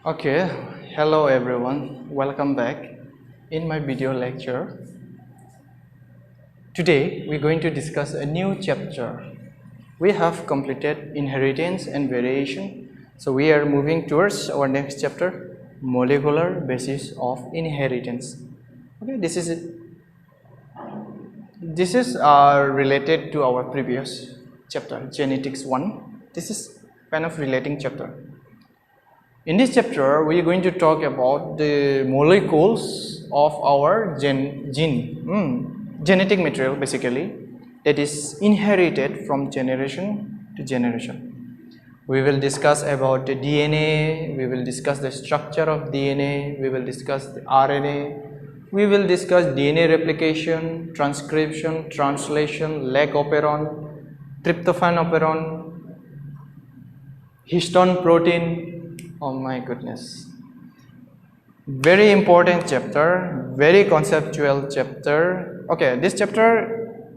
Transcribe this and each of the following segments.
Okay, hello everyone, welcome back in my video lecture. Today we're going to discuss a new chapter. We have completed inheritance and variation, so we are moving towards our next chapter, molecular basis of inheritance. Okay, this is related to our previous chapter, genetics 1. This is kind of relating chapter. In this chapter, we are going to talk about the molecules of our genetic material basically that is inherited from generation to generation. We will discuss about the DNA, we will discuss the structure of DNA, we will discuss the RNA, we will discuss DNA replication, transcription, translation, leg operon, tryptophan operon, histone protein. Oh my goodness, very important chapter, very conceptual chapter. Okay, this chapter,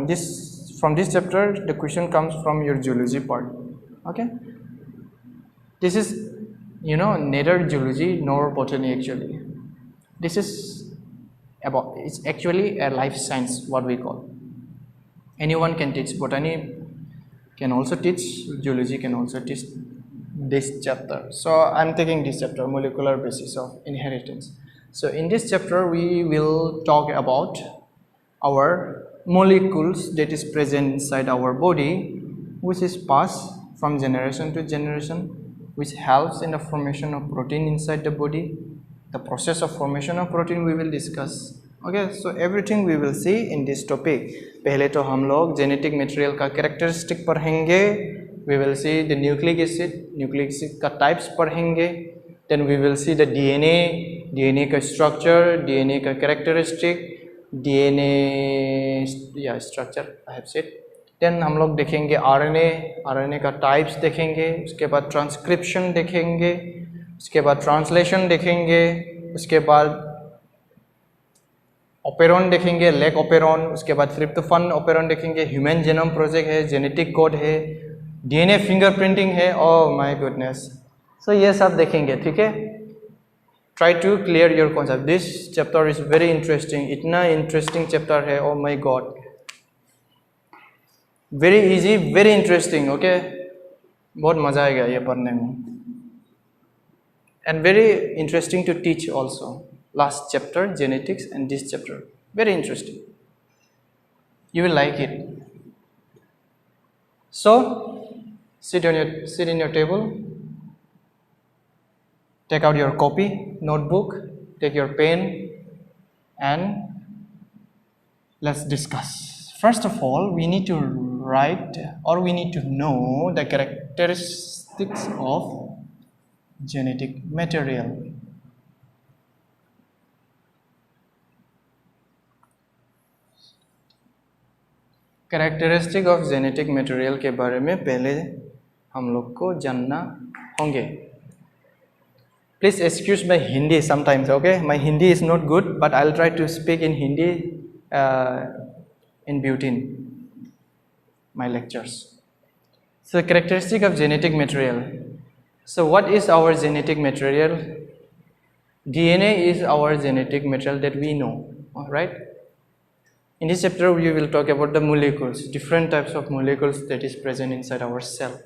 this from this chapter the question comes from your zoology part. Okay, this is neither zoology nor botany actually. This is about, it's actually a life science, what we call. Anyone can teach botany, can also teach zoology, can also teach this chapter. So I'm taking this chapter, molecular basis of inheritance. So in this chapter we will talk about our molecules that is present inside our body, which is passed from generation to generation, which helps in the formation of protein inside the body. The process of formation of protein we will discuss. Okay, so everything we will see in this topic. पहले तो हम लोग genetic material का characteristic पढ़ेंगे. We will see the nucleic acid का types पढ़ेंगे. Then we will see the DNA का structure, DNA का characteristic, DNA structure I have said. Then हम लोग देखेंगे RNA का types देखेंगे. उसके बाद transcription देखेंगे. उसके बाद ट्रांसलेशन देखेंगे. उसके बाद ओपेरॉन देखेंगे, लेग ओपेरॉन. उसके बाद ट्रिप्टोफैन ओपेरॉन देखेंगे. ह्यूमन जेनोम प्रोजेक्ट है, जेनेटिक कोड है, डीएनए फिंगरप्रिंटिंग है. Oh my goodness. सो ये सब देखेंगे, ठीक है. Try to clear your concept. This chapter is very interesting. इतना इंटरेस्टिंग चैप्टर है, oh my God. Very easy, very interesting. Okay, बहुत मजा आएगा ये पढ़ने में. And very interesting to teach also. Last chapter genetics and this chapter very interesting. You will like it. So sit in your table. Take out your copy, notebook, take your pen, and let's discuss. First of all, we need to write, or we need to know the characteristics of genetic material. Characteristic of genetic material के बारे में पहले हम लोग को जानना होंगे. Please excuse my Hindi sometimes, okay? My Hindi is not good, but I'll try to speak in Hindi in between my lectures. So characteristic of genetic material. So what is our genetic material? DNA is our genetic material that we know, right? In this chapter we will talk about the molecules, different types of molecules that is present inside our cell.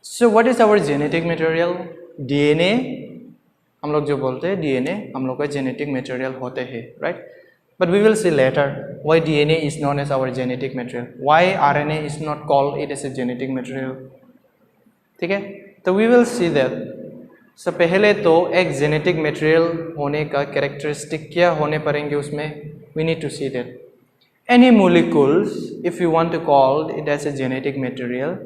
So what is our genetic material? DNA, हम लोग जो बोलते हैं DNA हम लोग का genetic material होते हैं, right? But we will see later why DNA is known as our genetic material, why RNA is not called it as a genetic material. ठीक है, तो we will see that. So पहले तो एक genetic material होने का characteristic क्या होने पड़ेंगे उसमें, we need to see that. Any molecules, if you want to call it as a genetic material,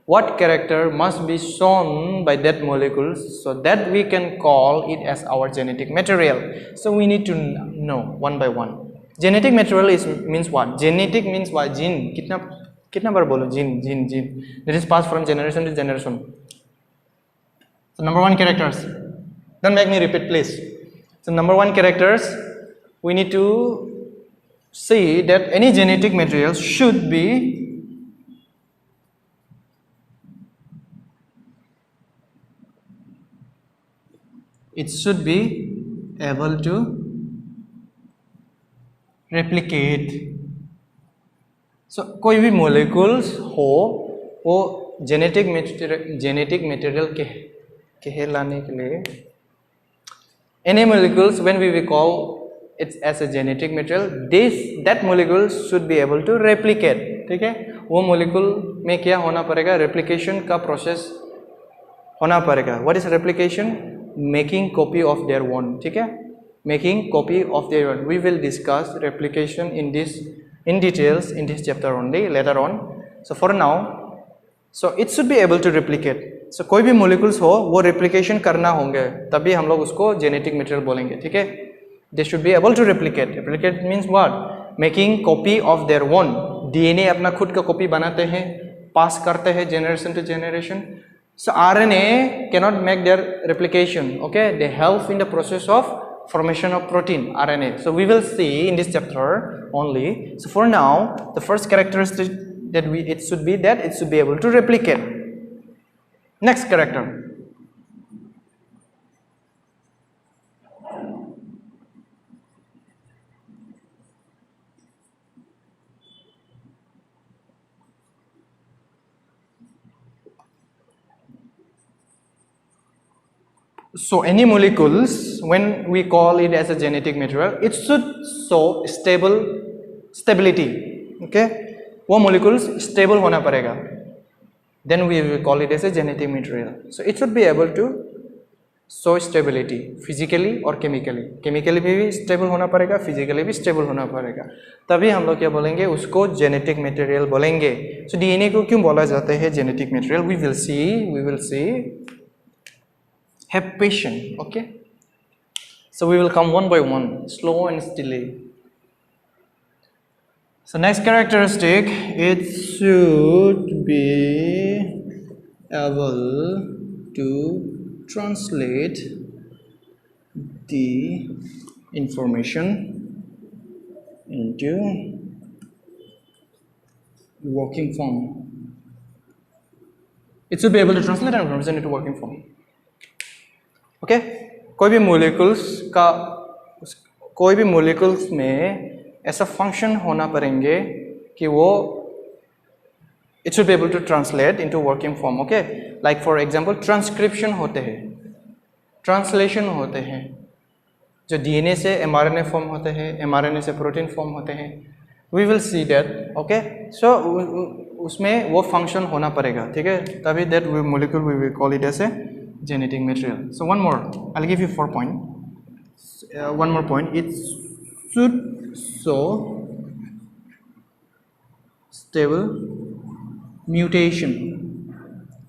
what character must be shown by that molecules so that we can call it as our genetic material. So we need to know one by one. Genetic material means what? Genetic means what? Gene. कितना बार बोलो gene. That is passed from generation to generation. So number one characters. Don't make me repeat, please. So number one characters, we need to see that any genetic material should be it should be able to replicate. So कोई भी molecules हो वो genetic material कहलाने के लिए any molecules when we call it as a genetic material, that molecule should be able to replicate. ठीक है, वो molecule में क्या होना पड़ेगा, replication का process होना पड़ेगा. What is replication? Making copy of their own. ठीक है, making copy of their own. We will discuss replication in details in this chapter only later on. So for now, so it should be able to replicate. So कोई भी molecules हो वो replication करना होंगे तभी हम लोग उसको genetic material बोलेंगे. ठीक है, they should be able to replicate. Replicate means what? Making copy of their own. DNA अपना खुद का copy बनाते हैं, pass करते हैं generation to generation. So RNA cannot make their replication. Okay, they help in the process of formation of protein RNA. So we will see in this chapter only. So for now, the first characteristic that it should be that it should be able to replicate. Next character. So any molecules, when we call it as a genetic material, it should show stability. Okay, वो molecules stable होना पड़ेगा. Then we will call it as a genetic material. So it should be able to show stability physically or chemically. Chemically भी stable होना पड़ेगा, physically भी stable होना पड़ेगा. तभी हम लोग क्या बोलेंगे, उसको genetic material बोलेंगे. So DNA को क्यों बोला जाता है genetic material? We will see. Have patience, okay? So we will come one by one, slow and steady. So next characteristic, it should be able to translate the information into working form. It should be able to translate the information into working form. Okay, कोई भी molecules में ऐसा function होना पड़ेंगे कि वो it should be able to translate into working form. Okay, like for example transcription होते हैं, ट्रांसलेशन होते हैं, जो डीएनए से एमआरएनए फॉर्म होते हैं, एमआरएनए से प्रोटीन फॉर्म होते हैं. We will see that. Okay, so उसमें वो फंक्शन होना पड़ेगा. ठीक है, तभी that molecule we will call it as a genetic material. So one more, I'll give you 4 points. One more point, it should show stable mutation.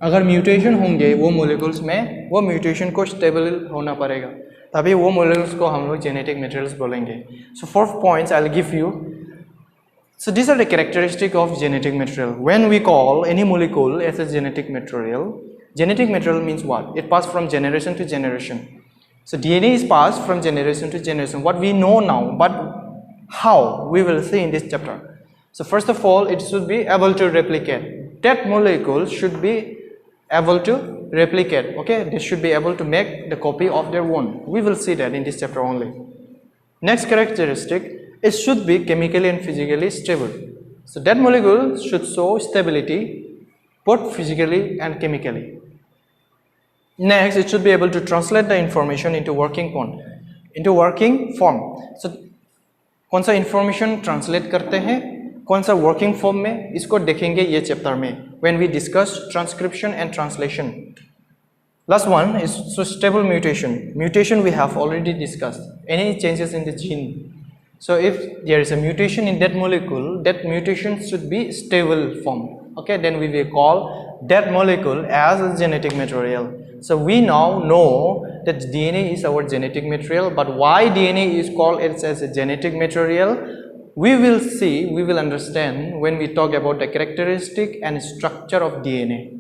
अगर mutation होंगे वो मोलिकुल्स में, वो म्यूटेशन को स्टेबल होना पड़ेगा तभी वो मोलिकुल्स को हम लोग जेनेटिक मटेरियल्स बोलेंगे. So 4 points I'll give you. So these are the characteristics of genetic material. When we call any molecule as a genetic material means what? It passes from generation to generation. So DNA is passed from generation to generation. What we know now, but how we will see in this chapter. So first of all, it should be able to replicate. That molecule should be able to replicate. Okay, they should be able to make the copy of their own. We will see that in this chapter only. Next characteristic, it should be chemically and physically stable. So that molecule should show stability both physically and chemically. Next, it should be able to translate the information into working form. So कौन सा information translate करते हैं, कौन सा working form में, इसको देखेंगे ये chapter में when we discuss transcription and translation. Last one is so stable mutation. Mutation we have already discussed. Any changes in the gene. So if there is a mutation in that molecule, that mutation should be stable form. Okay, then we will call that molecule as a genetic material. So we now know that DNA is our genetic material, but why DNA is called as a genetic material, we will see, we will understand when we talk about the characteristic and structure of DNA.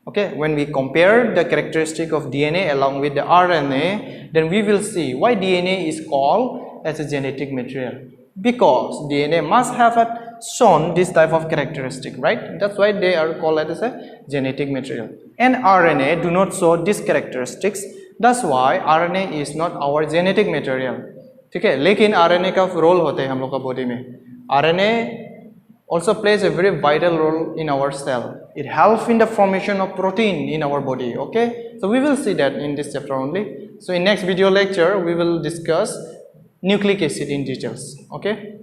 Okay, when we compare the characteristic of DNA along with the RNA, then we will see why DNA is called as a genetic material. Because DNA must have shown this type of characteristic, right? That's why they are called as a genetic material. And RNA do not show these characteristics. That's why RNA is not our genetic material. ठीक है, लेकिन RNA का role होते हैं हम लोग का body में. RNA also plays a very vital role in our cell. It helps in the formation of protein in our body. Okay, so we will see that in this chapter only. So in next video lecture we will discuss nucleic acid in details. Okay.